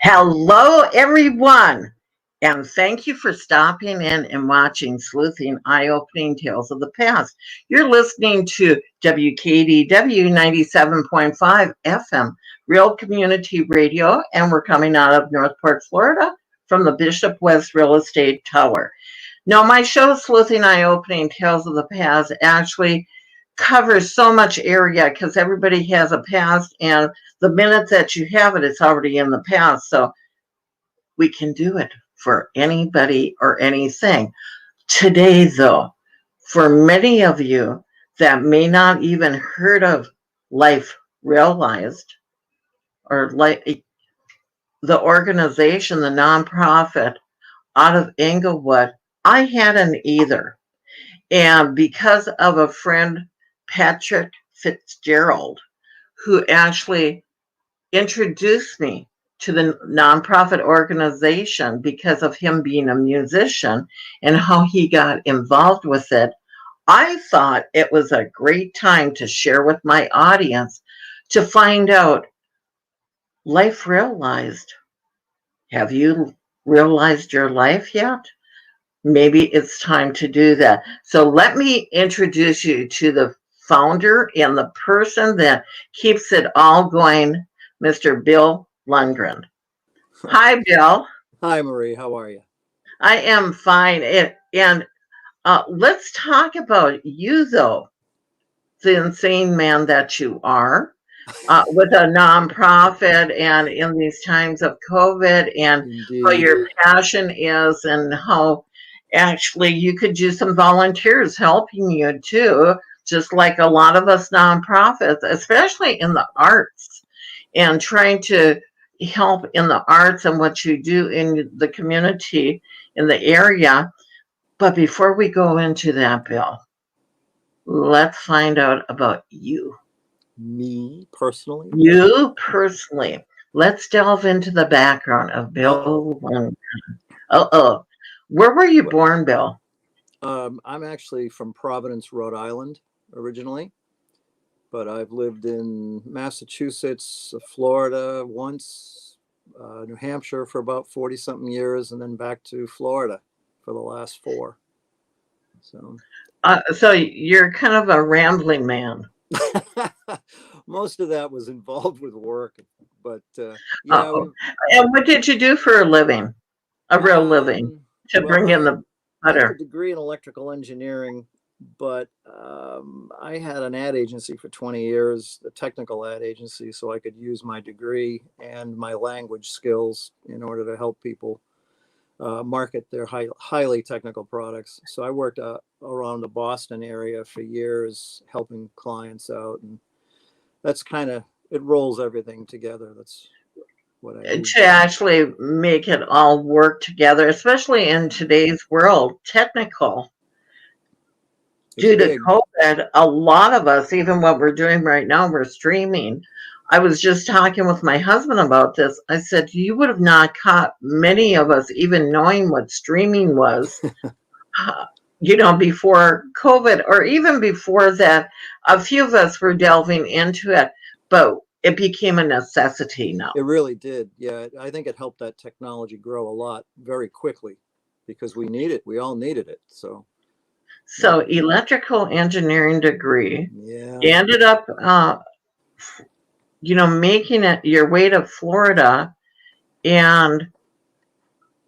Hello, everyone, and thank you for stopping in and watching Sleuthing Eye Opening Tales of the Past. You're listening to WKDW 97.5 FM, Real Community Radio, and we're coming out of Northport, Florida from the Bishop West Real Estate Tower. Now, my show, Sleuthing Eye Opening Tales of the Past, actually covers so much area because everybody has a past, and the minute that you have it, it's already in the past. So we can do it for anybody or anything. Today, though, for many of you that may not even heard of Life Realized or like the organization, the nonprofit out of Englewood, I hadn't either. And because of a friend, Patrick Fitzgerald, who actually introduced me to the nonprofit organization because of him being a musician and how he got involved with it, I thought it was a great time to share with my audience to find out life realized. Have you realized your life yet? Maybe it's time to do that. So let me introduce you to the founder and the person that keeps it all going, Mr. Bill Lundgren. Hi, Bill. Hi, Marie. How are you? I am fine. And let's talk about you, though, the insane man that you are, with a nonprofit and in these times of COVID, and how Indeed. your passion is, and how actually you could use some volunteers helping you too, just like a lot of us nonprofits, especially in the arts, and trying to help in the arts and what you do in the community in the area. But before we go into that, Bill, let's find out about you. Me personally? You personally. Let's delve into the background of Uh-oh. Bill Lundgren. Uh-oh. Where were you Well, born, Bill? I'm actually from Providence, Rhode Island, originally, but I've lived in Massachusetts, Florida once, New Hampshire for about 40 something years, and then back to Florida for the last four. So So you're kind of a rambling man. most of that was involved with work, but yeah, Uh-oh. And what did you do for a living? A real living to well, bring in the I have a butter? degree in electrical engineering, but I had an ad agency for 20 years, a technical ad agency, so I could use my degree and my language skills in order to help people market their highly technical products. So I worked around the Boston area for years, helping clients out, and that's kind of it rolls everything together. That's what I do. To actually make it all work together, especially in today's world, technical. It's Due to big. COVID, a lot of us, even what we're doing right now, we're streaming. I was just talking with my husband about this. I said, you would have not caught many of us even knowing what streaming was, uh, before COVID, or even before that. A few of us were delving into it, but it became a necessity now. It really did. Yeah, I think it helped that technology grow a lot very quickly because we need it. We all needed it. So, yeah. So, electrical engineering degree, Yeah. ended up, making it your way to Florida. And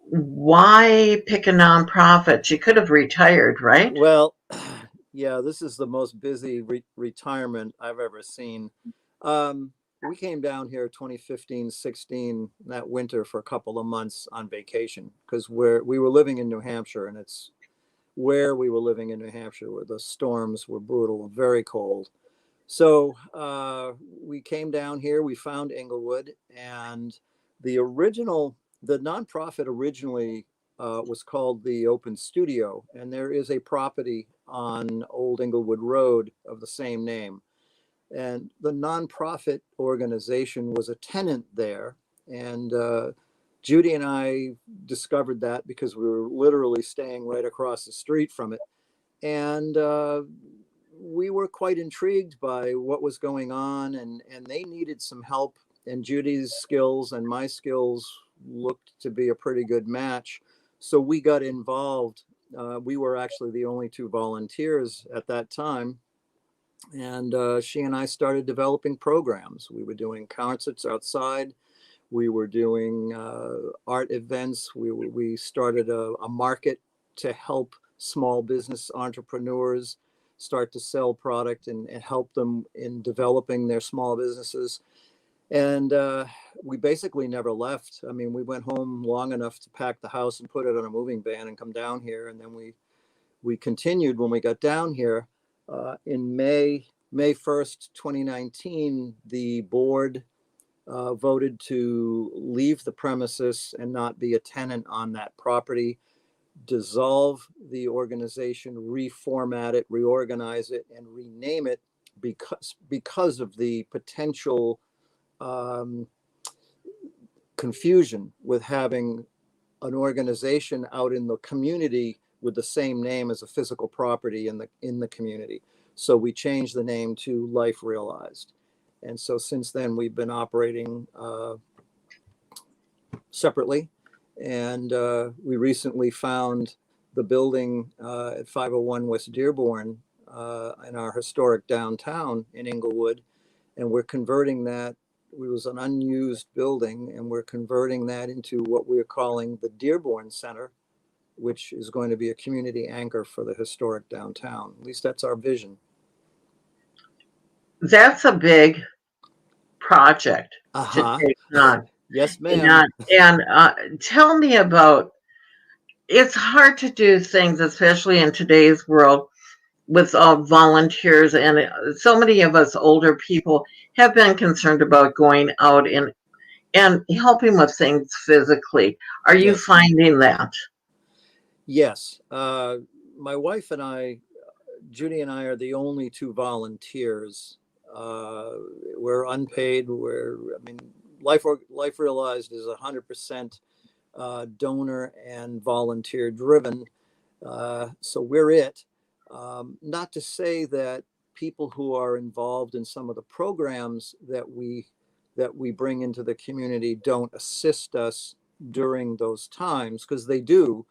why pick a nonprofit? You could have retired, right? Well, yeah, this is the most busy retirement I've ever seen. We came down here 2015, 16 that winter for a couple of months on vacation because we were living in New Hampshire, and it's where we were living in New Hampshire where the storms were brutal, very cold. So we came down here, we found Englewood, and the nonprofit originally was called the Open Studio, and there is a property on Old Englewood Road of the same name. And the nonprofit organization was a tenant there, and Judy and I discovered that because we were literally staying right across the street from it. And we were quite intrigued by what was going on, and they needed some help. And Judy's skills and my skills looked to be a pretty good match. So we got involved. We were actually the only two volunteers at that time. And she and I started developing programs. We were doing concerts outside. We were doing art events. We started a market to help small business entrepreneurs start to sell product and help them in developing their small businesses. And we basically never left. I mean, we went home long enough to pack the house and put it on a moving van and come down here. And then we continued when we got down here. In May 1st, 2019, the board voted to leave the premises and not be a tenant on that property, dissolve the organization, reformat it, reorganize it, and rename it because of the potential confusion with having an organization out in the community with the same name as a physical property in the community. So we changed the name to Life Realized. And so since then, we've been operating separately. And we recently found the building at 501 West Dearborn in our historic downtown in Englewood. And we're converting that. It was an unused building, and we're converting that into what we're calling the Dearborn Center, which is going to be a community anchor for the historic downtown. At least that's our vision. That's a big project to take on. Yes, ma'am. And tell me about, it's hard to do things, especially in today's world, with volunteers. And so many of us older people have been concerned about going out and helping with things physically. Are you Yes. finding that? Yes. My wife and I, Judy and I, are the only two volunteers. We're unpaid. Life Realized is 100% donor and volunteer driven. So we're it. Not to say that people who are involved in some of the programs that we bring into the community don't assist us during those times, because they do.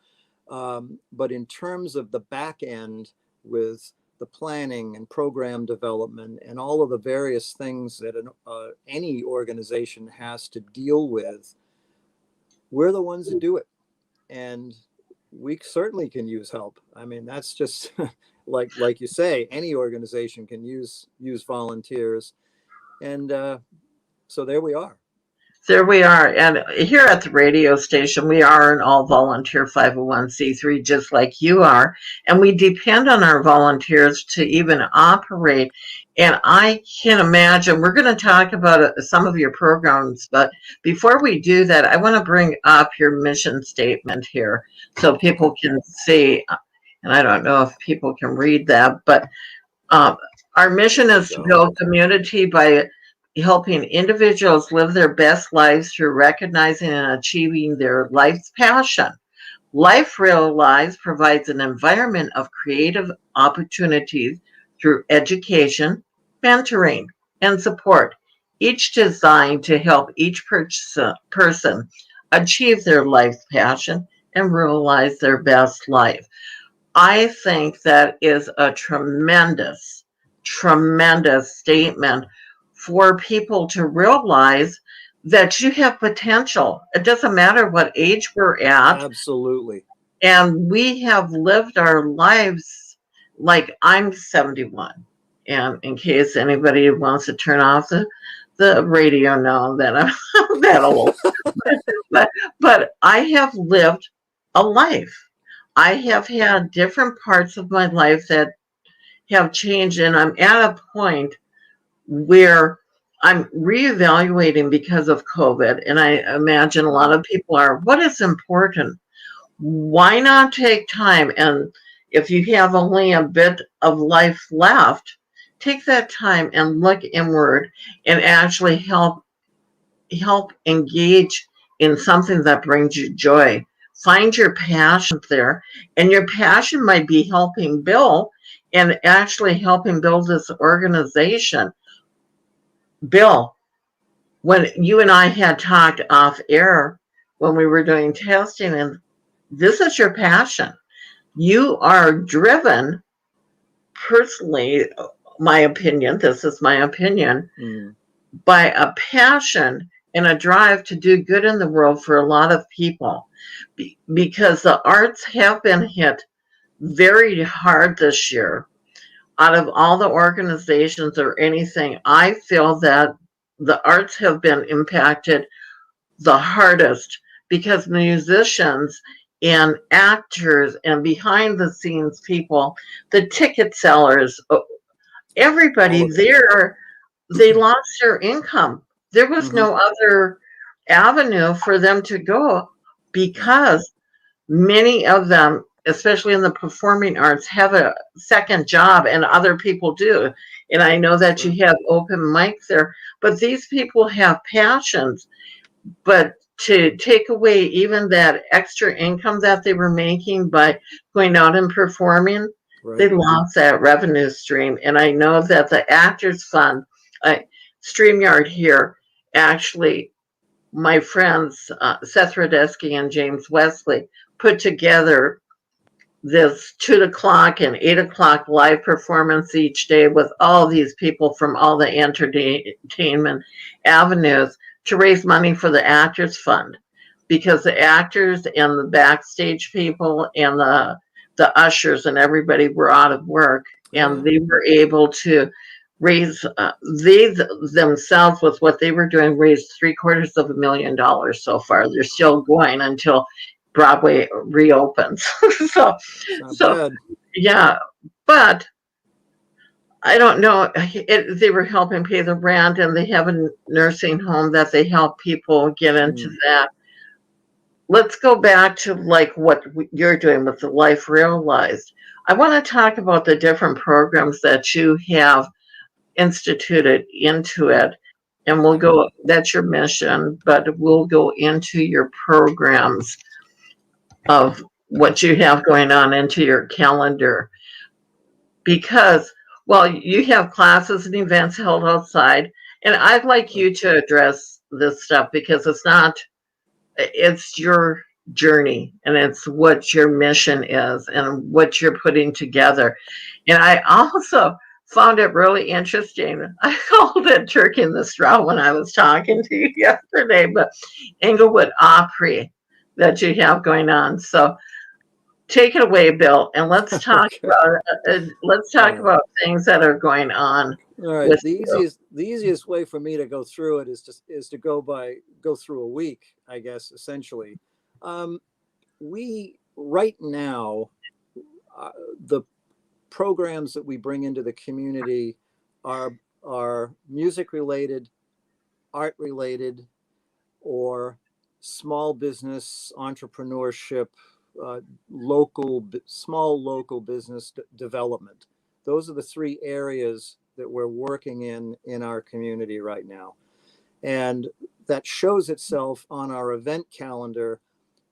But in terms of the back end with the planning and program development and all of the various things that any organization has to deal with, we're the ones that do it. And we certainly can use help. I mean, that's just like you say, any organization can use volunteers. And so there we are. There we are. And here at the radio station, we are an all volunteer 501c3, just like you are. And we depend on our volunteers to even operate. And I can imagine, we're going to talk about some of your programs, but before we do that, I want to bring up your mission statement here so people can see. And I don't know if people can read that, but our mission is to build community by helping individuals live their best lives through recognizing and achieving their life's passion. Life Realized provides an environment of creative opportunities through education, mentoring, and support, each designed to help each person achieve their life's passion and realize their best life. I think that is a tremendous, tremendous statement for people to realize that you have potential. It doesn't matter what age we're at. Absolutely. And we have lived our lives, like I'm 71. And in case anybody wants to turn off the radio now that I'm that old. but I have lived a life. I have had different parts of my life that have changed, and I'm at a point where I'm reevaluating because of COVID. And I imagine a lot of people are, what is important? Why not take time? And if you have only a bit of life left, take that time and look inward and actually help engage in something that brings you joy. Find your passion there. And your passion might be helping Bill and actually helping build this organization. Bill, when you and I had talked off air, when we were doing testing, and this is your passion. You are driven personally, my opinion, this is my opinion, by a passion and a drive to do good in the world for a lot of people, because the arts have been hit very hard this year. Out of all the organizations or anything, I feel that the arts have been impacted the hardest, because musicians and actors and behind the scenes people, the ticket sellers, All everybody of it. there, they lost their income. There was Hmm. no other avenue for them to go, Yeah. because many of them, especially in the performing arts, have a second job, and other people do. And I know that Sure. you have open mics there, but these people have passions. But to take away even that extra income that they were making by going out and performing, they Right. lost that revenue stream. And I know that the Actors Fund, uh, StreamYard here, actually, my friends Seth Radesky and James Wesley put together this 2 o'clock and 8 o'clock live performance each day with all these people from all the entertainment avenues to raise money for the Actors Fund, because the actors and the backstage people and the ushers and everybody were out of work, and Yeah. they were able to raise they themselves, with what they were doing, raised $750,000 so far. They're still going until Broadway reopens. so It's not so bad. yeah, but I don't know. They were helping pay the rent, and they have a nursing home that they help people get into Mm. that. Let's go back to like what you're doing with the Life Realized. I want to talk about the different programs that you have instituted into it, and we'll go. That's your mission, but we'll go into your programs of what you have going on into your calendar, because, well, you have classes and events held outside, and I'd like Right. you to address this stuff, because it's your journey, and it's what your mission is and what you're putting together. And I also found it really interesting. I called it turkey in the straw when I was talking to you yesterday, but Englewood Opry that you have going on. So take it away, Bill, and Okay. let's All talk right. about things that are going on All right. with you. The easiest way for me to go through it is to go through a week, I guess, essentially. Um, we right now, uh, the programs that we bring into the community are music related, art related, or small business entrepreneurship, uh, small local business development. Those are the three areas that we're working in our community right now, and that shows itself on our event calendar.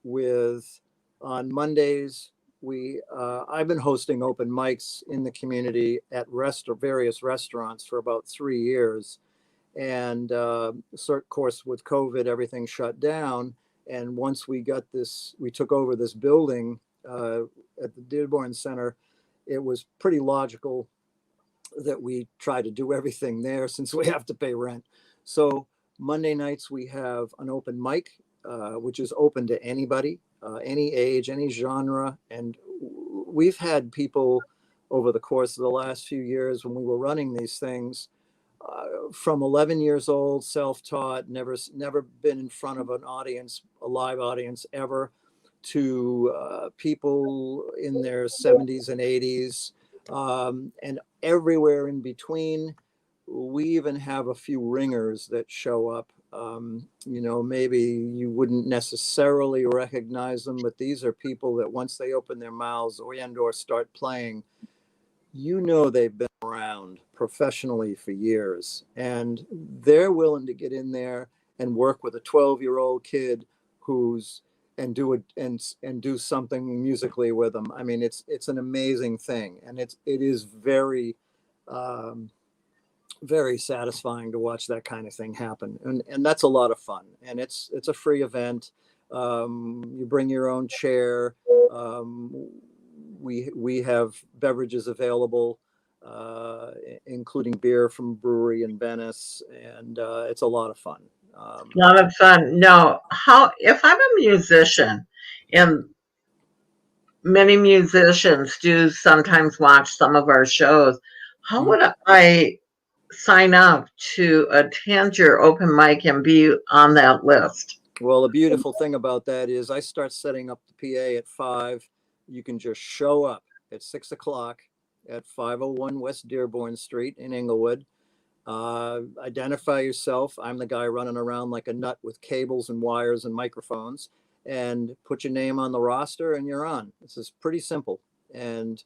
With On Mondays, we I've been hosting open mics in the community at various restaurants for about 3 years, and of course with COVID everything shut down. And once we took over this building at the Dearborn Center, it was pretty logical that we try to do everything there since we have to pay rent. So Monday nights we have an open mic, which is open to anybody, any age, any genre. And we've had people over the course of the last few years when we were running these things, from 11 years old, self-taught, never been in front of an audience, a live audience ever, to people in their 70s and 80s, and everywhere in between. We even have a few ringers that show up. Maybe you wouldn't necessarily recognize them, but these are people that once they open their mouths or start playing, they've been around professionally for years, and they're willing to get in there and work with a 12-year-old kid who's and do it and do something musically with them. I mean, it's an amazing thing, and it is um, very satisfying to watch that kind of thing happen, and that's a lot of fun, and it's a free event. You bring your own chair. We have beverages available, including beer from a brewery in Venice, and it's a lot of fun. A lot of fun. No, if I'm a musician, and many musicians do sometimes watch some of our shows, how would I sign up to attend your open mic and be on that list? Well, the beautiful thing about that is I start setting up the PA at 5. You can just show up at 6 o'clock at 501 West Dearborn Street in Englewood. Identify yourself. I'm the guy running around like a nut with cables and wires and microphones, and put your name on the roster and you're on. This is pretty simple. And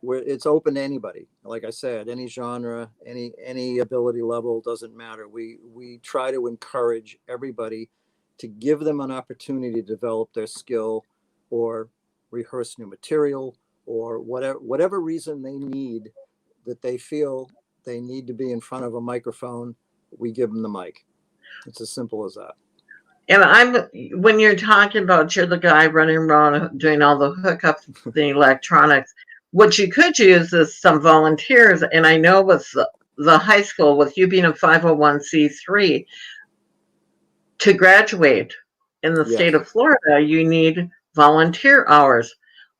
it's open to anybody. Like I said, any genre, any ability level, doesn't matter. We try to encourage everybody to give them an opportunity to develop their skill or rehearse new material or whatever reason they need, that they feel they need to be in front of a microphone, we give them the mic. It's as simple as that. And when you're talking about you're the guy running around doing all the hookups, the electronics, what you could use is some volunteers. And I know with the high school, with you being a 501c3, to graduate in the state of Florida, you need volunteer hours.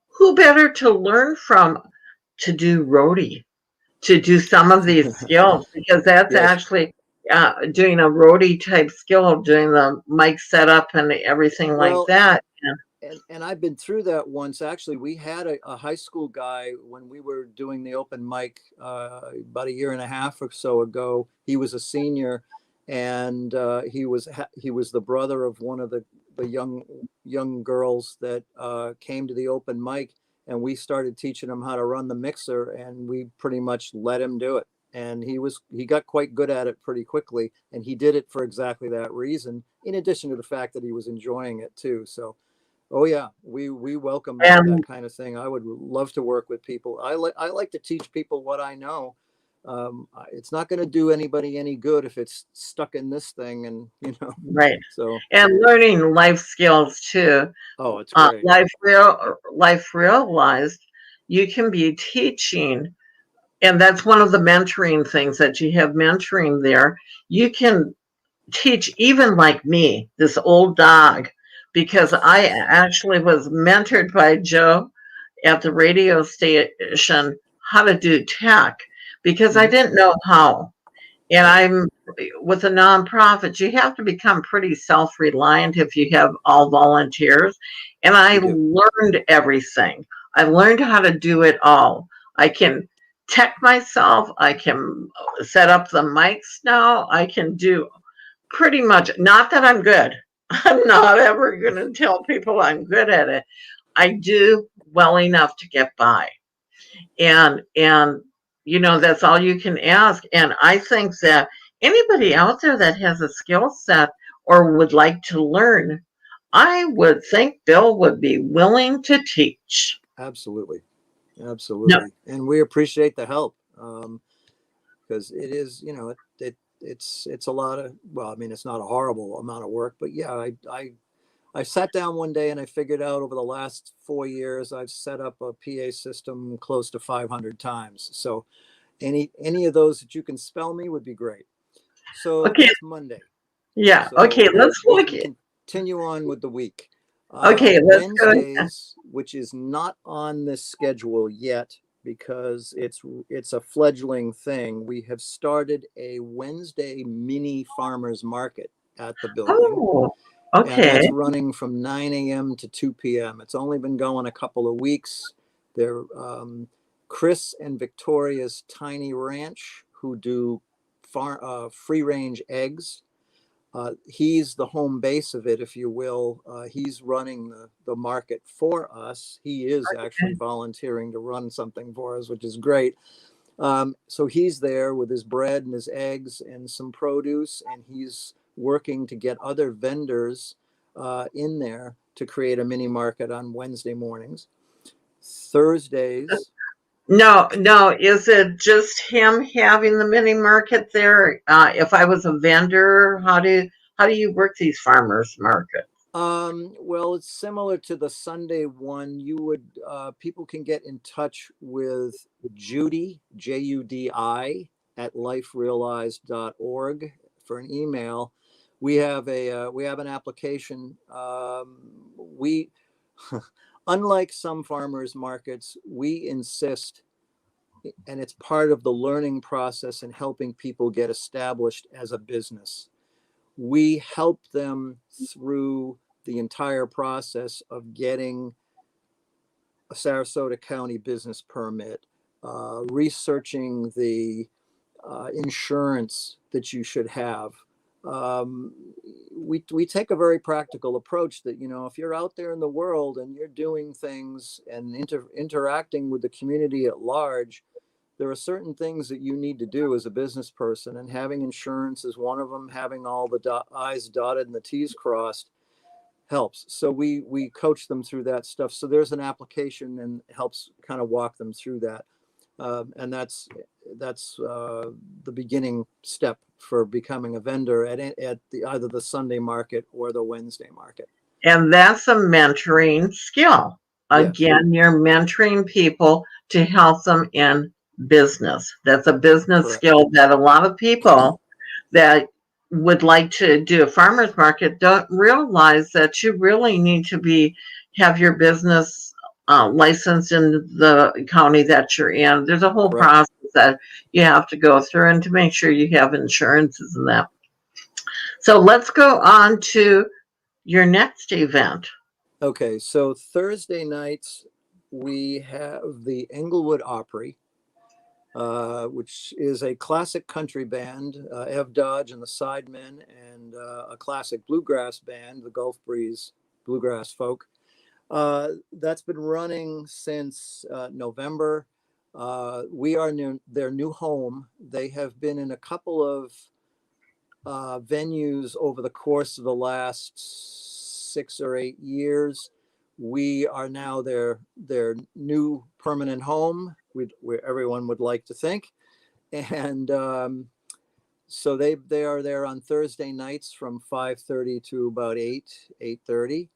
Who better to learn from to do roadie, to do some of these skills? Because that's actually doing a roadie type skill, doing the mic setup and everything like that. And I've been through that once. Actually, we had a high school guy when we were doing the open mic about a year and a half or so ago. He was a senior, and he was the brother of one of the young girls that came to the open mic, and we started teaching him how to run the mixer, and we pretty much let him do it. And he got quite good at it pretty quickly, and he did it for exactly that reason, in addition to the fact that he was enjoying it too. So, oh yeah, we welcome that kind of thing. I would love to work with people. I like to teach people what I know. It's not going to do anybody any good if it's stuck in this thing, and Right. So, and learning life skills too. Oh, it's great. Life realized, you can be teaching. And that's one of the mentoring things, that you have mentoring there. You can teach even like me, this old dog, because I actually was mentored by Joe at the radio station how to do tech, because I didn't know how. And I'm with a nonprofit, you have to become pretty self-reliant if you have all volunteers. And I learned everything. I learned how to do it all. I can tech myself. I can set up the mics now. I can do pretty much, not that I'm good. I'm not ever going to tell people I'm good at it. I do well enough to get by. And that's all you can ask. And I think that anybody out there that has a skill set or would like to learn, I would think Bill would be willing to teach. Absolutely. And we appreciate the help, because it is, it's a lot of, well, I mean, it's not a horrible amount of work, but yeah, I sat down one day and I figured out over the last 4 years, I've set up a PA system close to 500 times. So any of those that you can spell me would be great. So that's Monday. Yeah. So okay. Let's look at continue on with the week. Okay. Let's Wednesdays, which is not on this schedule yet because it's a fledgling thing. We have started a Wednesday mini farmers market at the building. Oh. Okay. And that's running from 9 a.m. to 2 p.m. It's only been going a couple of weeks. They're Chris and Victoria's Tiny Ranch, who do free range eggs. He's the home base of it, if you will. He's running the market for us. He is actually volunteering to run something for us, which is great. So he's there with his bread and his eggs and some produce, and he's working to get other vendors in there to create a mini market on Wednesday mornings. Thursdays. No. Is it just him having the mini market there? If I was a vendor, how do you work these farmers markets? Well, it's similar to the Sunday one. People can get in touch with Judy, Judi, at liferealized.org for an email. We have an application. We, unlike some farmers markets, we insist, and it's part of the learning process and helping people get established as a business. We help them through the entire process of getting a Sarasota County business permit, researching the insurance that you should have. Um, we take a very practical approach that, if you're out there in the world and you're doing things and interacting with the community at large, there are certain things that you need to do as a business person, and having insurance is one of them. Having all the I's dotted and the T's crossed helps. So we coach them through that stuff. So there's an application and helps kind of walk them through that. And that's the beginning step for becoming a vendor at either the Sunday market or the Wednesday market. And that's a mentoring skill. Yes. Again, you're mentoring people to help them in business. That's a business Correct. skill that a lot of people that would like to do a farmer's market don't realize that you really need to have your business licensed in the county that you're in. There's a whole Correct. process that you have to go through, and to make sure you have insurances and that. So let's go on to your next event. Okay, so Thursday nights we have the Englewood Opry, which is a classic country band, Ev Dodge and the Sidemen, and a classic bluegrass band, the Gulf Breeze Bluegrass Folk. That's been running since November. We are their new home. They have been in a couple of venues over the course of the last 6 or 8 years. We are now their new permanent home, where everyone would like to think, and so they are there on Thursday nights from 5:30 to about 8:30.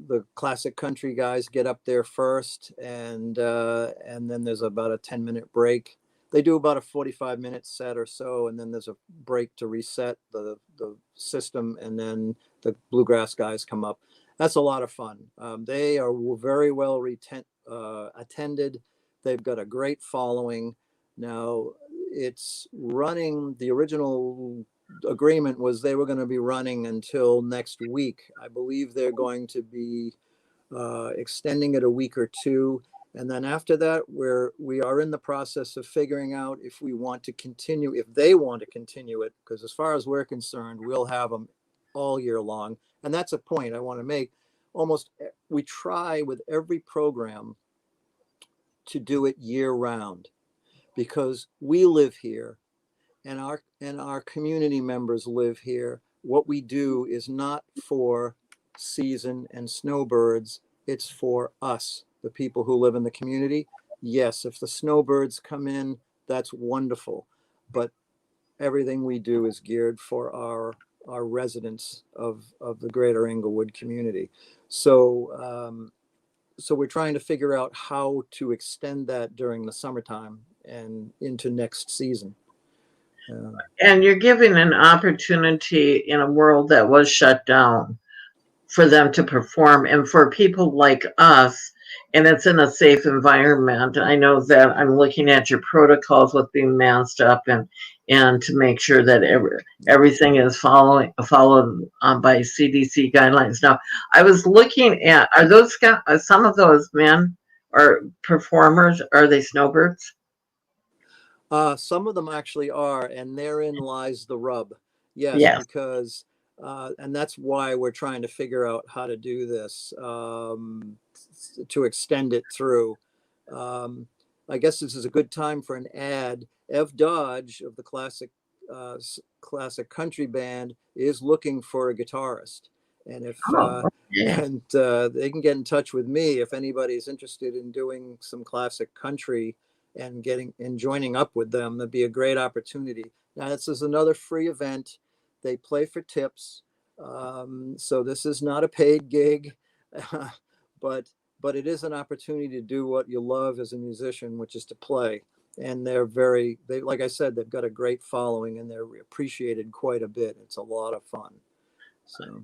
The classic country guys get up there first, and then there's about a 10-minute break. They do about a 45-minute set or so, and then there's a break to reset the system, and then the bluegrass guys come up. That's a lot of fun. They are very well attended. They've got a great following. Now, it's running, the original agreement was they were going to be running until next week. I believe they're going to be extending it a week or two. And then after that, we are in the process of figuring out if we want to continue, if they want to continue it, because as far as we're concerned, we'll have them all year long. And that's a point I want to make. We try with every program to do it year round, because we live here and our community members live here. What we do is not for season and snowbirds, it's for us, the people who live in the community. Yes, if the snowbirds come in, that's wonderful, but everything we do is geared for our residents of the greater Englewood community. So so we're trying to figure out how to extend that during the summertime and into next season. And you're giving an opportunity in a world that was shut down for them to perform, and for people like us, and it's in a safe environment. I know that I'm looking at your protocols with being masked up, and to make sure that everything is followed by CDC guidelines. Now, I was looking at, are those some of those men or performers, are they snowbirds? Some of them actually are, and therein lies the rub. Yes, Yes. because, and that's why we're trying to figure out how to do this, to extend it through. I guess this is a good time for an ad. Ev Dodge of the classic country band is looking for a guitarist, and if Oh, yeah. and they can get in touch with me if anybody's interested in doing some classic country and joining up with them. That'd be a great opportunity. Now, this is another free event. They play for tips. So this is not a paid gig, but it is an opportunity to do what you love as a musician, which is to play. And they like I said, they've got a great following and they're appreciated quite a bit. It's a lot of fun. So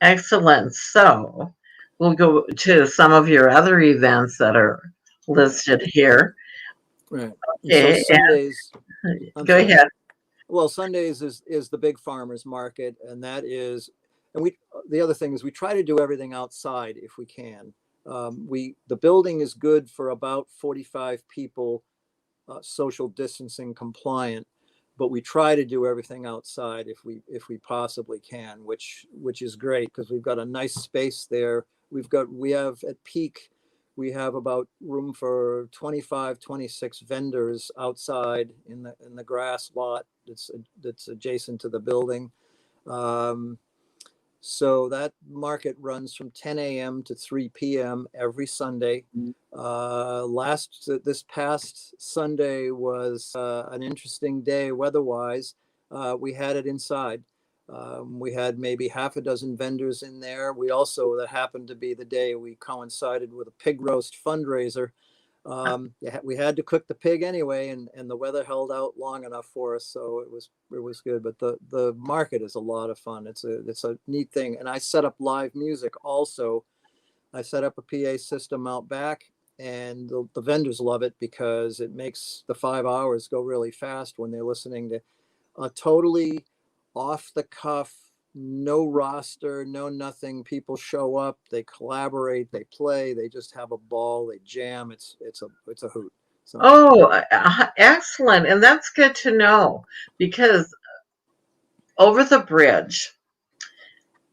Excellent. So we'll go to some of your other events that are listed here. right. And so Okay, Sundays, and I'm go sorry. ahead. Well, Sundays is the big farmers market, and that is, and the other thing is we try to do everything outside if we can. The building is good for about 45 people, social distancing compliant, but we try to do everything outside if we possibly can, which is great because we've got a nice space there. We have at peak, we have about room for 25, 26 vendors outside in the grass lot that's adjacent to the building. Um, so that market runs from 10 a.m. to 3 p.m. every Sunday. This past Sunday was an interesting day weather-wise. We had it inside. We had maybe half a dozen vendors in there. That happened to be the day we coincided with a pig roast fundraiser. We had to cook the pig anyway, and the weather held out long enough for us, so it was good. But the market is a lot of fun. It's a neat thing, and I set up live music also. I set up a PA system out back, and the vendors love it because it makes the 5 hours go really fast when they're listening to a totally off the cuff, no roster, no nothing. People show up, they collaborate, they play, they just have a ball, they jam. It's a hoot. So Oh, excellent. And that's good to know because over the bridge,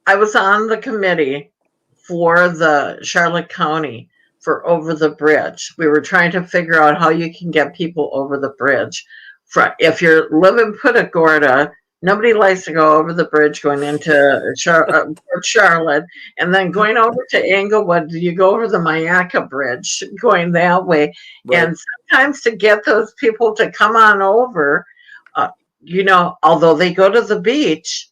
I was on the committee for the Charlotte County for over the bridge. We were trying to figure out how you can get people over the bridge. If you live in Punta Gorda, nobody likes to go over the bridge going into Port Charlotte and then going over to Englewood. You go over the Mayaca Bridge going that way. right. And sometimes to get those people to come on over, although they go to the beach,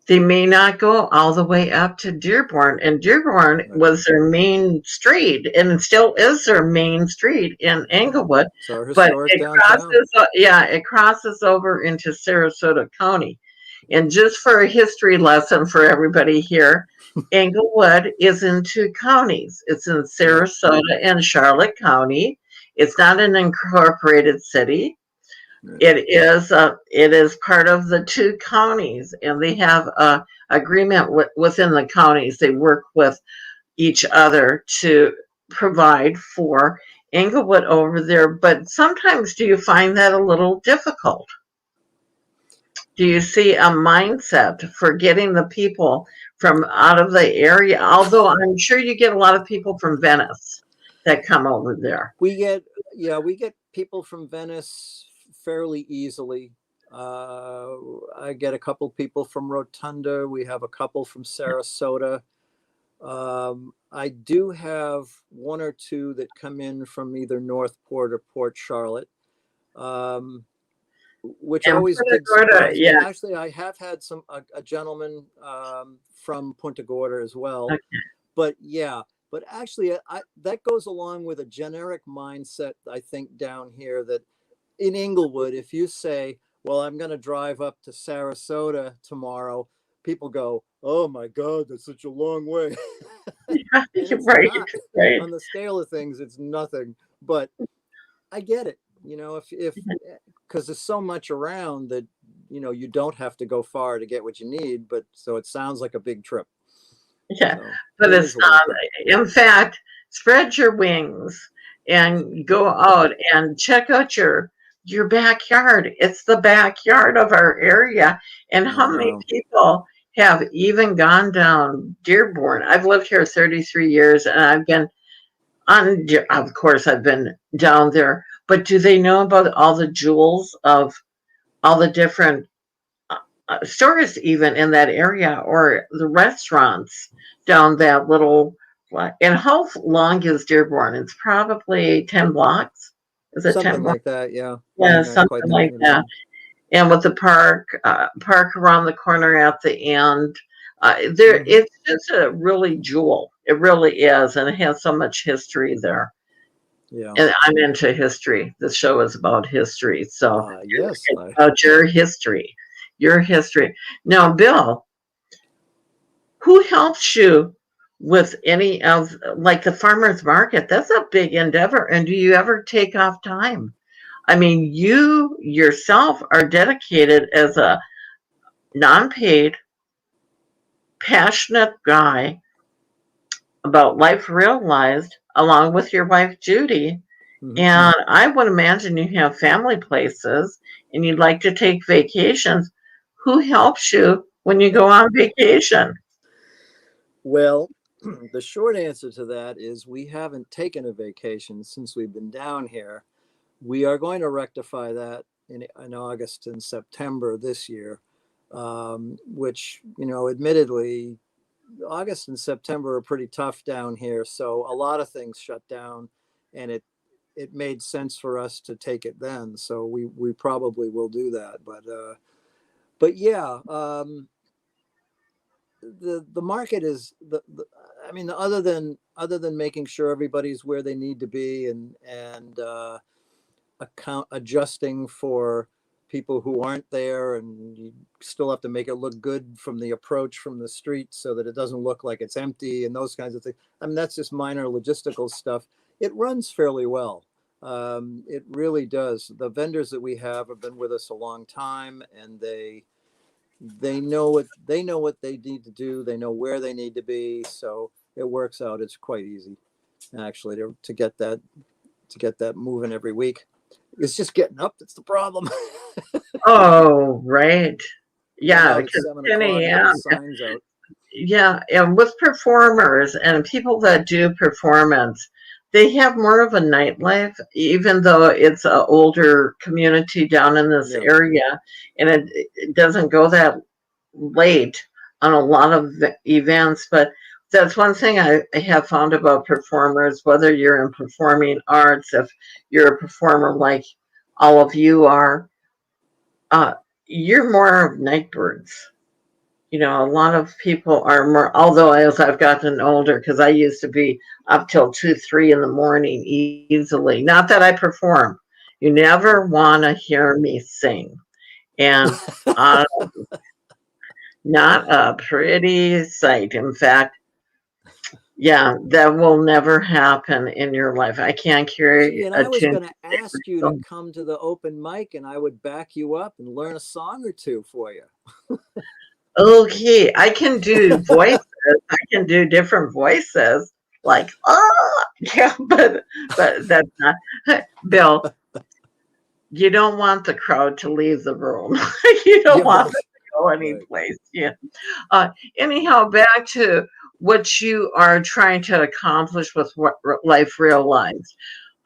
they may not go all the way up to Dearborn. And Dearborn Right. was their main street, and it still is their main street in Englewood. It's our But historic it downtown. crosses over into Sarasota County. And just for a history lesson for everybody here, Englewood is in two counties. It's in Sarasota and Charlotte County. It's not an incorporated city. Right. It is part of the two counties, and they have a agreement within the counties. They work with each other to provide for Englewood over there. But sometimes, do you find that a little difficult? Do you see a mindset for getting the people from out of the area? Although I'm sure you get a lot of people from Venice that come over there. We get people from Venice fairly easily. I get a couple people from Rotunda. We have a couple from Sarasota. I do have one or two that come in from either Northport or Port Charlotte, which And always Punta did Gorda, surprise me. yeah. Actually, I have had a gentleman from Punta Gorda as well. Okay. But yeah, but actually, that goes along with a generic mindset, I think, down here that in Englewood, if you say, well, I'm going to drive up to Sarasota tomorrow, people go, oh my God, that's such a long way. Yeah, And it's right, not. right. On the scale of things, it's nothing. But I get it, if because there's so much around that, you don't have to go far to get what you need. But so it sounds like a big trip. Yeah, So but it it's is a little not. trip. In fact, spread your wings and go out and check out your backyard. It's the backyard of our area. And I how many know. people have even gone down Dearborn? I've lived here 33 years and I've been of course, I've been down there, but do they know about all the jewels of all the different stores even in that area or the restaurants down that little and how long is Dearborn? It's probably 10 blocks. Is it 10 Something blocks? like that. Yeah. Yeah, Not quite something that like many. that. And with the park around the corner at the end. There, Hmm. it's just a really jewel. It really is, and it has so much history there. Yeah. And I'm into history. The show is about history, so Yes. it's about your history. Your history. Now, Bill, who helps you with any of like the farmers market? That's a big endeavor. And do you ever take off time? I mean, you yourself are dedicated as a non-paid, passionate guy about life realized, along with your wife Judy. Hmm. And I would imagine you have family places and you'd like to take vacations. Who helps you when you go on vacation? Well, the short answer to that is we haven't taken a vacation since we've been down here. We are going to rectify that in August and September this year, which, admittedly, August and September are pretty tough down here. So a lot of things shut down, and it made sense for us to take it then. So we probably will do that. But yeah, the market is I mean, other than making sure everybody's where they need to be, and account adjusting for people who aren't there, and you still have to make it look good from the approach from the street so that it doesn't look like it's empty and those kinds of things. I mean, that's just minor logistical stuff. It runs fairly well. It really does. The vendors that we have been with us a long time, and they know what they need to do. They know where they need to be, so it works out. It's quite easy actually to get that moving every week. It's just getting up that's the problem. Oh, right. Getting Yeah, out at because 7 o'clock, 10 getting the a.m. signs out. Yeah, and with performers and people that do performance, they have more of a nightlife, even though it's an older community down in this Yeah. area, and it doesn't go that late on a lot of events. But that's one thing I have found about performers, whether you're in performing arts, if you're a performer like all of you are, uh, you're more of night birds. You know, a lot of people are more, although as I've gotten older, because I used to be up till 2, 3 in the morning easily. Not that I perform. You never want to hear me sing. And uh, not a pretty sight. In fact, yeah, that will never happen in your life. I can't Gee, carry and a I was tune. going to ask you to come to the open mic, and I would back you up and learn a song or two for you. Okay, I can do voices. I can do different voices, like yeah, but that's not Bill. You don't want the crowd to leave the room. You don't Yeah, want them right, to go right. anyplace. Yeah. Anyhow, back to what you are trying to accomplish with what life realized.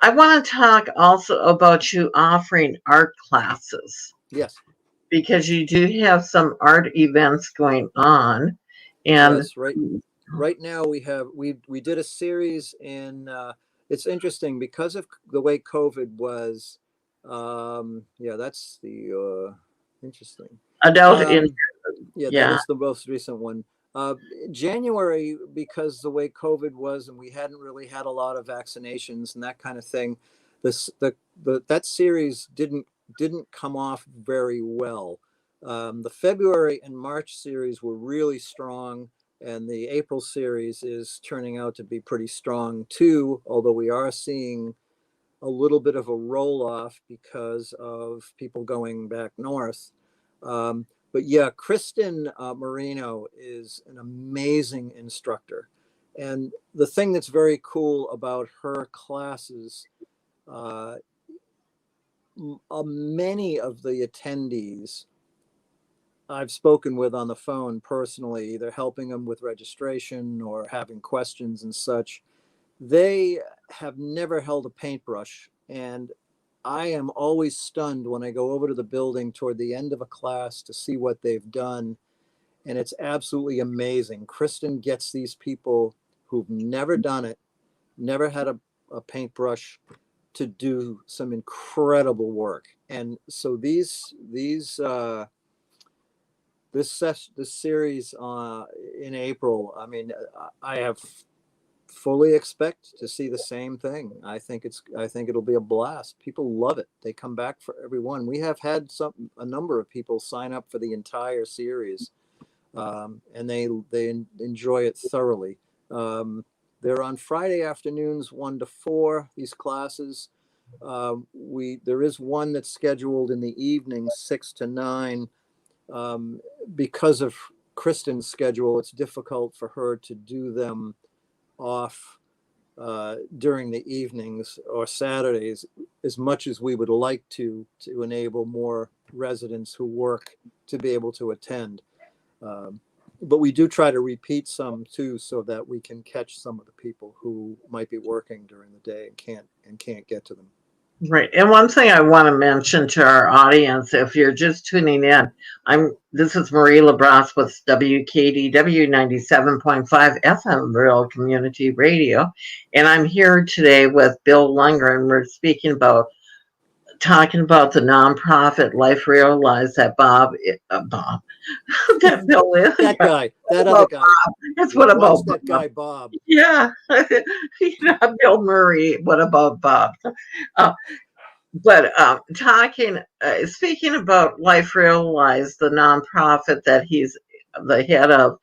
I want to talk also about you offering art classes Yes, because you do have some art events going on, and yes. Right now we did a series in. It's interesting because of the way COVID was. Yeah, that's the interesting. adult in Um, Yeah, that yeah. is the most recent one. Uh, January, because the way COVID was, and we hadn't really had a lot of vaccinations and that kind of thing, this that series didn't come off very well. The February and March series were really strong, and the April series is turning out to be pretty strong too. Although we are seeing a little bit of a roll off because of people going back north. But yeah, Kristen Marino is an amazing instructor. And the thing that's very cool about her classes, uh, many of the attendees I've spoken with on the phone personally, either helping them with registration or having questions and such, they have never held a paintbrush. And I am always stunned when I go over to the building toward the end of a class to see what they've done. And it's absolutely amazing. Kristen gets these people who've never done it, never had a paintbrush, to do some incredible work. And so these this series in April, I mean, I have fully expect to see the same thing. I think it'll be a blast. People love it. They come back for every one. We have had a number of people sign up for the entire series, and they enjoy it thoroughly. They're on Friday afternoons, 1 to 4. These classes. There is one that's scheduled in the evening, 6 to 9. Because of Kristen's schedule, it's difficult for her to do them off during the evenings or Saturdays as much as we would like to enable more residents who work to be able to attend. But we do try to repeat some too, so that we can catch some of the people who might be working during the day and can't get to them. Right. And one thing I want to mention to our audience, if you're just tuning in, this is Marie LaBrosse with WKDW 97.5 FM Rural Community Radio. And I'm here today with Bill Lundgren. We're talking about the nonprofit Life Realized that that Bill is. That guy, that other guy. Bob. That's what about that guy, Bob. Yeah. Bill Murray. What about Bob? But speaking about Life Realized, the nonprofit that he's the head of,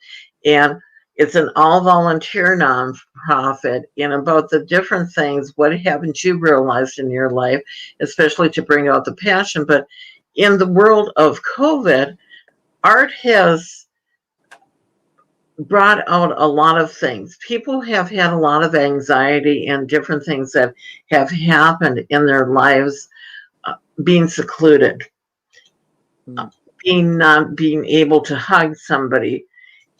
and it's an all-volunteer nonprofit, and about the different things, what haven't you realized in your life, especially to bring out the passion. But in the world of COVID, art has brought out a lot of things. People have had a lot of anxiety and different things that have happened in their lives, being secluded, not being able to hug somebody,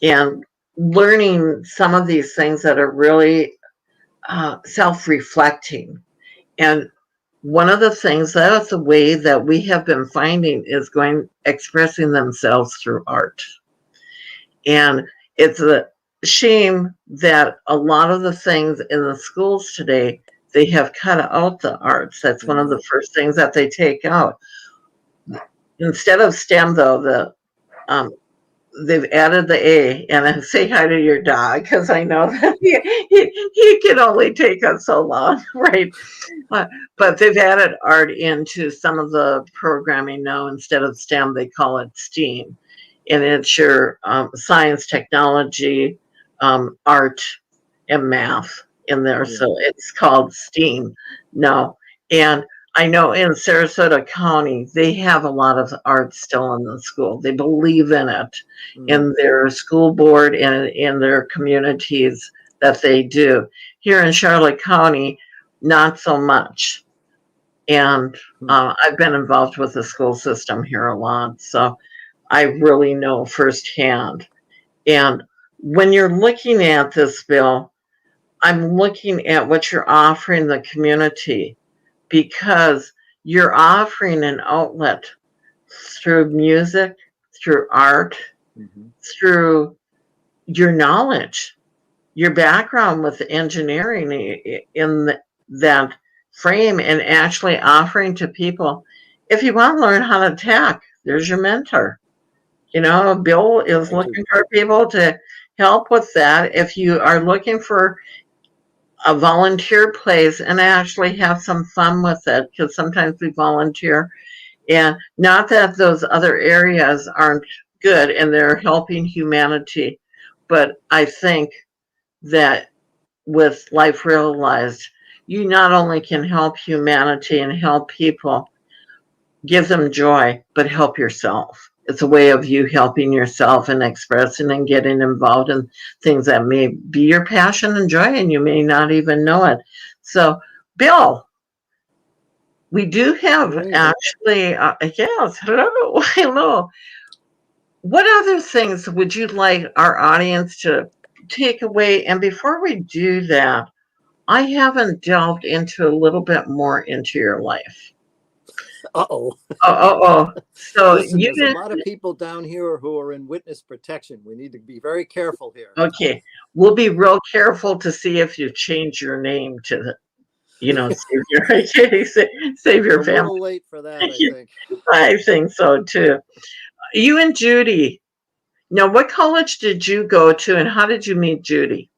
and learning some of these things that are really self-reflecting. And one of the things, that's the way that we have been finding, is expressing themselves through art. And it's a shame that a lot of the things in the schools today, they have cut out the arts. That's one of the first things that they take out. Instead of STEM, though, they've added the A. And say hi to your dog, because I know that he can only take us so long, right? But they've added art into some of the programming now. Instead of STEM, they call it STEAM. And it's your science, technology, art, and math in there. Yeah. So it's called STEAM now. And I know in Sarasota County, they have a lot of art still in the school. They believe in it in their school board and in their communities that they do. Here in Charlotte County, not so much. And I've been involved with the school system here a lot. So I really know firsthand. And when you're looking at this, Bill, I'm looking at what you're offering the community, because you're offering an outlet through music, through art, through your knowledge, your background with engineering in that frame, and actually offering to people, if you want to learn how to tack, there's your mentor. Bill is looking for people to help with that. If you are looking for a volunteer place and actually have some fun with it, because sometimes we volunteer, and not that those other areas aren't good and they're helping humanity, but I think that with Life Realized, you not only can help humanity and help people, give them joy, but help yourself. It's a way of you helping yourself and expressing and getting involved in things that may be your passion and joy, and you may not even know it. So, Bill, we do have actually, yes, hello. What other things would you like our audience to take away? And before we do that, I haven't delved into a little bit more into your life. So listen, there's a lot of people down here who are in witness protection. We need to be very careful here. Okay, we'll be real careful to see if you change your name to save your family. A little late for that, I think. I think so too. You and Judy, Now, what college did you go to, and how did you meet Judy?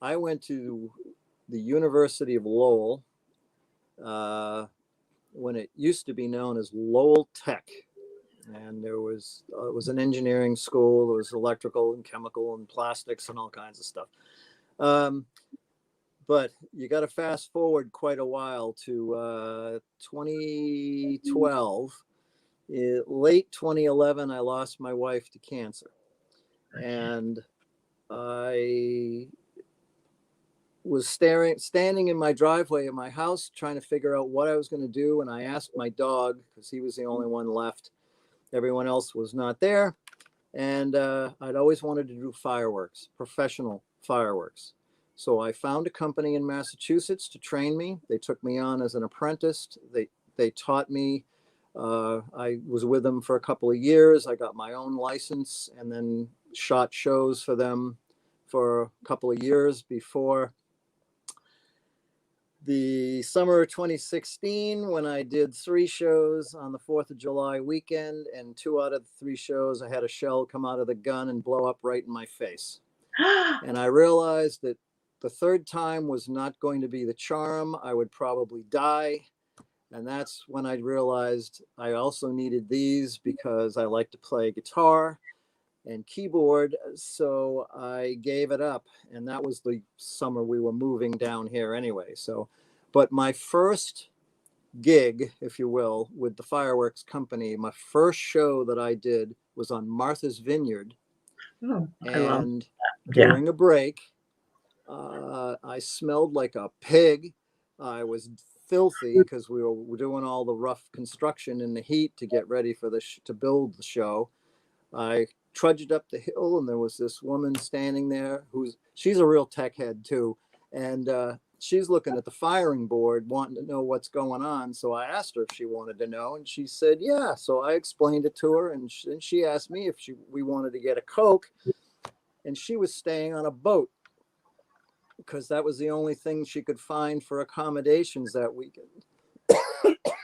I went to the University of Lowell when it used to be known as Lowell Tech. And there was it was an engineering school. There was electrical and chemical and plastics and all kinds of stuff. But you got to fast forward quite a while to 2012. Late 2011, I lost my wife to cancer, and I was standing in my driveway at my house trying to figure out what I was going to do. And I asked my dog, because he was the only one left. Everyone else was not there. And I'd always wanted to do fireworks, professional fireworks. So I found a company in Massachusetts to train me. They took me on as an apprentice. They taught me. I was with them for a couple of years. I got my own license and then shot shows for them for a couple of years before the summer of 2016, when I did 3 shows on the 4th of July weekend, and 2 out of the 3 shows, I had a shell come out of the gun and blow up right in my face. And I realized that the 3rd time was not going to be the charm. I would probably die. And that's when I realized I also needed these because I like to play guitar and keyboard. So I gave it up. And that was the summer we were moving down here anyway. So, but my first gig, if you will, with the fireworks company, my first show that I did was on Martha's Vineyard. Oh, and during a break, I smelled like a pig. I was filthy because we were doing all the rough construction in the heat to get ready for to build the show. I trudged up the hill, and there was this woman standing there she's a real tech head too, and she's looking at the firing board wanting to know what's going on. So I asked her if she wanted to know, and she said yeah. So I explained it to her, and she asked me if we wanted to get a Coke, and she was staying on a boat because that was the only thing she could find for accommodations that weekend.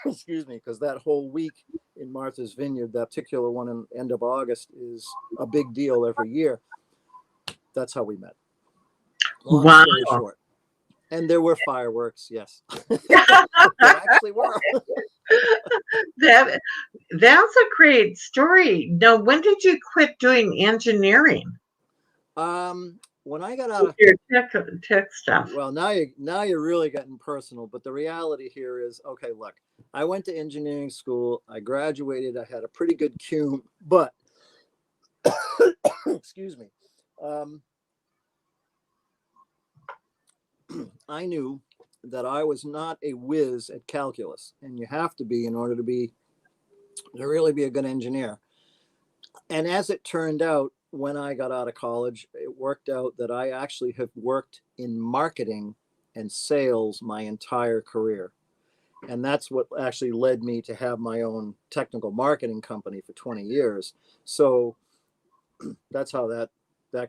Excuse me, because that whole week in Martha's Vineyard, that particular one in end of August, is a big deal every year. That's how we met. Long story short. And there were fireworks, yes. There actually were. That's a great story. Now, when did you quit doing engineering? When I got out of your tech stuff. Well, now you're really getting personal, but the reality here is, okay, look, I went to engineering school. I graduated. I had a pretty good cum, but excuse me. I knew that I was not a whiz at calculus, and you have to be in order to really be a good engineer. And as it turned out, when I got out of college, it worked out that I actually have worked in marketing and sales my entire career. And that's what actually led me to have my own technical marketing company for 20 years. So that's how that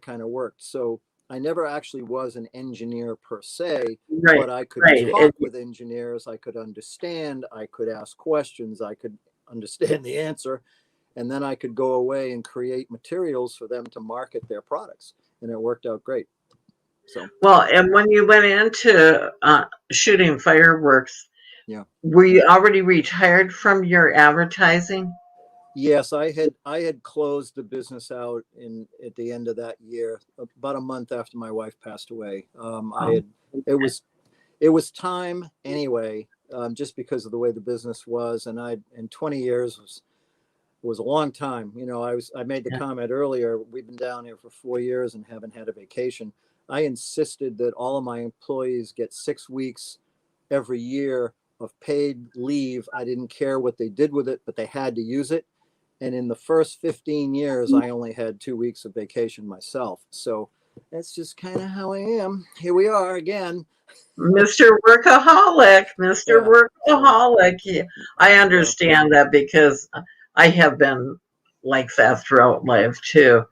kind of worked. So I never actually was an engineer per se, but I could talk with engineers. I could understand. I could ask questions. I could understand the answer. And then I could go away and create materials for them to market their products. And it worked out great. So, well, and when you went into shooting fireworks, yeah, were you already retired from your advertising? Yes, I had closed the business out at the end of that year, about a month after my wife passed away. It was time anyway, just because of the way the business was, and 20 years was a long time. You know, I made the comment earlier, we've been down here for 4 years and haven't had a vacation. I insisted that all of my employees get 6 weeks every year of paid leave. I didn't care what they did with it, but they had to use it. And in the first 15 years, I only had 2 weeks of vacation myself. So that's just kind of how I am. Here we are again. Mr. Workaholic, Mr. Workaholic. I understand that because I have been like that throughout life too.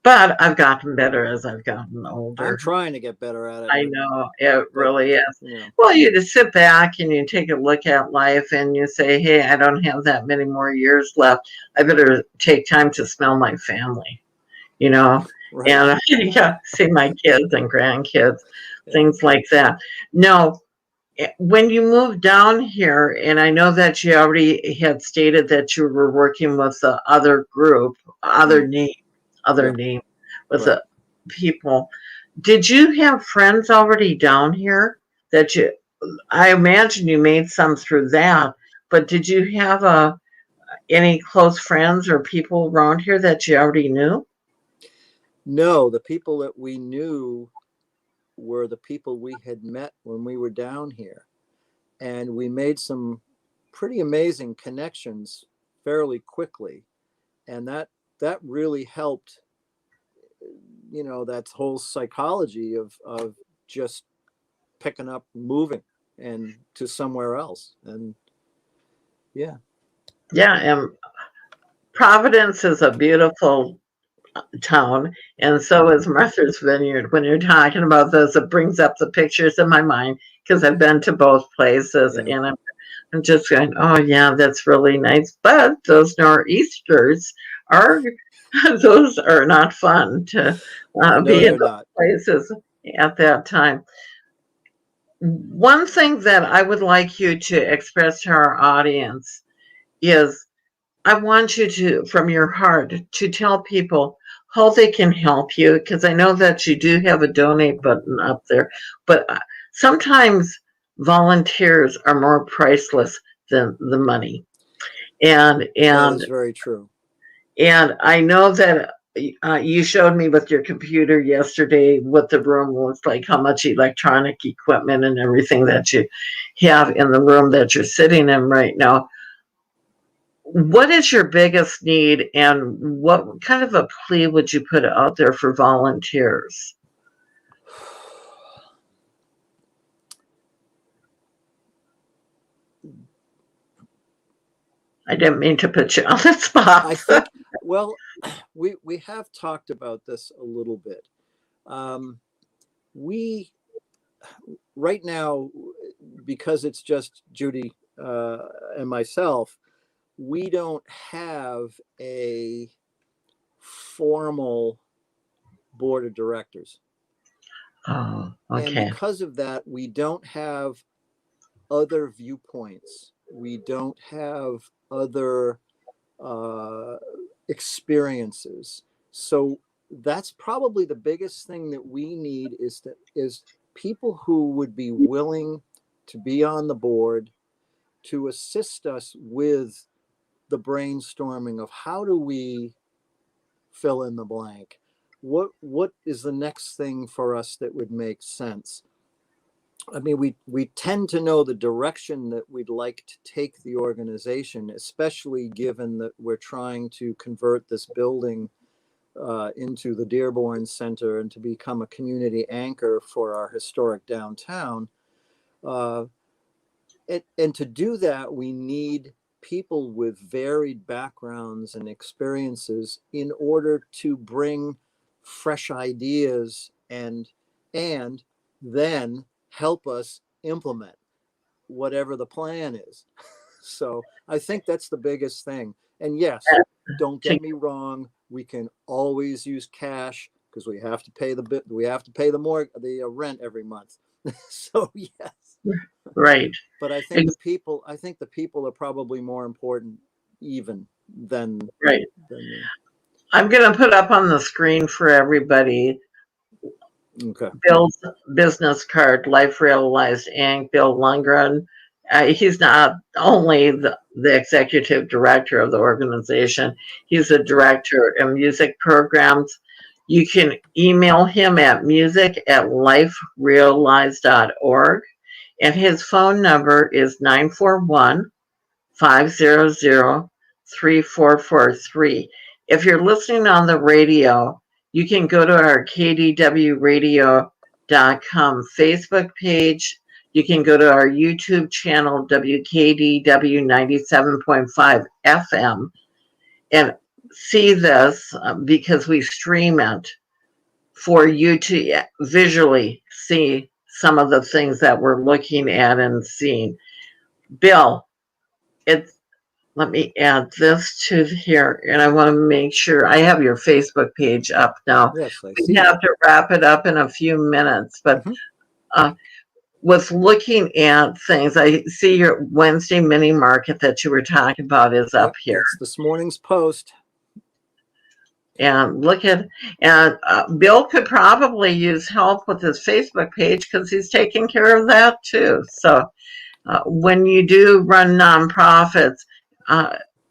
But I've gotten better as I've gotten I'm older. trying to get better at it. I know, it but, really is. you know, Well, you just sit back and you take a look at life and you say, hey, I don't have that many more years left. I better take time to smell my family, you know, right. and yeah, see my kids and grandkids, Yeah. things like that. No, when you moved down here, and I know that you already had stated that you were working with the other group, other name, Yeah. with Right. the people. Did you have friends already down here that you? I imagine you made some through that, but did you have any close friends or people around here that you already knew? No, the people that we knew were the people we had met when we were down here. And we made some pretty amazing connections fairly quickly. And that really helped, you know, that whole psychology of just picking up, moving and to somewhere else. And yeah. Yeah, and Providence is a beautiful town, and so is Martha's Vineyard. When you're talking about this, it brings up the pictures in my mind because I've been to both places, Yeah. and I'm just going, oh yeah, that's really nice. But those nor'easters are those are not fun to No, be in they're those not. places at that time. One thing that I would like you to express to our audience is I want you to, from your heart, to tell people how they can help you, because I know that you do have a donate button up there, but sometimes volunteers are more priceless than the money. And That and is very true. and I know that you showed me with your computer yesterday what the room looks like, how much electronic equipment and everything that you have in the room that you're sitting in right now. What is your biggest need, and what kind of a plea would you put out there for volunteers? I didn't mean to put you on the I spot. think, well, we have talked about this a little bit. Um, we right now, because it's just Judy and myself, we don't have a formal board of directors. Oh, And okay. because of that, we don't have other viewpoints. We don't have other uh, experiences. So that's probably the biggest thing that we need is people who would be willing to be on the board to assist us with the brainstorming of how do we fill in the blank. What is the next thing for us that would make sense? I mean, we tend to know the direction that we'd like to take the organization, especially given that we're trying to convert this building into the Dearborn Center and to become a community anchor for our historic downtown. Uh, and to do that, we need people with varied backgrounds and experiences in order to bring fresh ideas and then help us implement whatever the plan is. So I think that's the biggest thing. And yes, don't get me wrong, we can always use cash because we have to pay the bit, we have to pay the rent every month. So yes, Right. but I think the people are probably more important even Right. than I'm going to put up on the screen for everybody okay. Bill's business card, Life Realized Inc., Bill Lundgren. He's not only the executive director of the organization, he's a director of music programs. You can email him at music@liferealized.org, and his phone number is 941-500-3443. If you're listening on the radio, you can go to our kdwradio.com Facebook page. You can go to our YouTube channel, WKDW 97.5 FM. And see this because we stream it for you to visually see some of the things that we're looking at and seeing. Bill, let me add this to here, and I want to make sure I have your Facebook page up now. Yes, I We see have that. to wrap it up in a few minutes, but Mhm. with looking at things, I see your Wednesday mini market that you were talking about is up Yep, here. that's this morning's post. And look at, and Bill could probably use help with his Facebook page because he's taking care of that too. So when you do run nonprofits,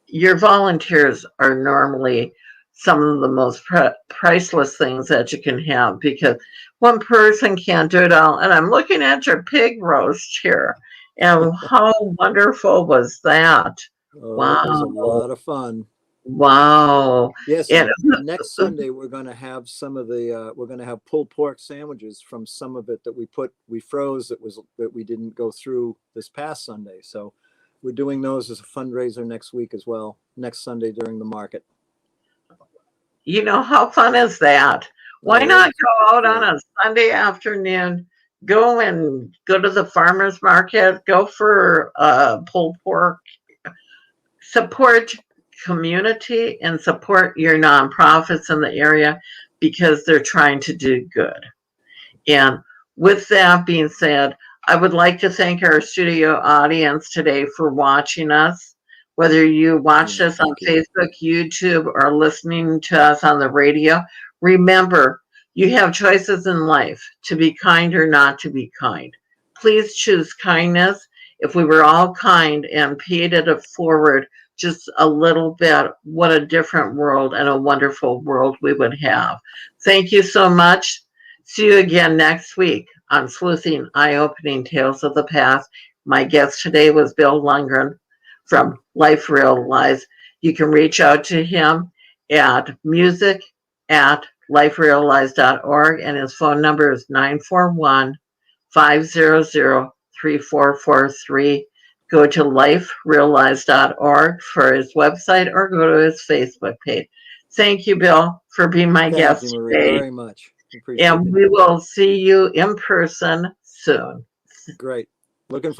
your volunteers are normally some of the most priceless things that you can have because one person can't do it all. And I'm looking at your pig roast here, and how wonderful was that? Oh, it was a Wow. lot of fun. Wow. Yes, And and next Sunday we're going to have some of the we're going to have pulled pork sandwiches from some of it that we froze that we didn't go through this past Sunday. So we're doing those as a fundraiser next week as well. Next Sunday during the market. you know, how fun is that? Why Oh, not go out on great. a Sunday afternoon, go to the farmer's market, go for pulled pork, support community and support your nonprofits in the area because they're trying to do good. And with that being said, I would like to thank our studio audience today for watching us. Whether you watched Gina, us on thank you. Facebook, YouTube, or listening to us on the radio, remember you have choices in life to be kind or not to be kind. Please choose kindness. If we were all kind and paid it forward just a little bit, what a different world and a wonderful world we would have. Thank you so much. See you again next week on Sleuthing Eye Opening Tales of the Past. My guest today was Bill Lundgren from Life Realized. You can reach out to him at music@liferealized.org, and his phone number is 941-500-3443. Go to liferealized.org for his website or go to his Facebook page. Thank you, Bill, for being my Thank you, guest Marie, today. very much. Appreciate And it. we will see you in person soon. Great. Looking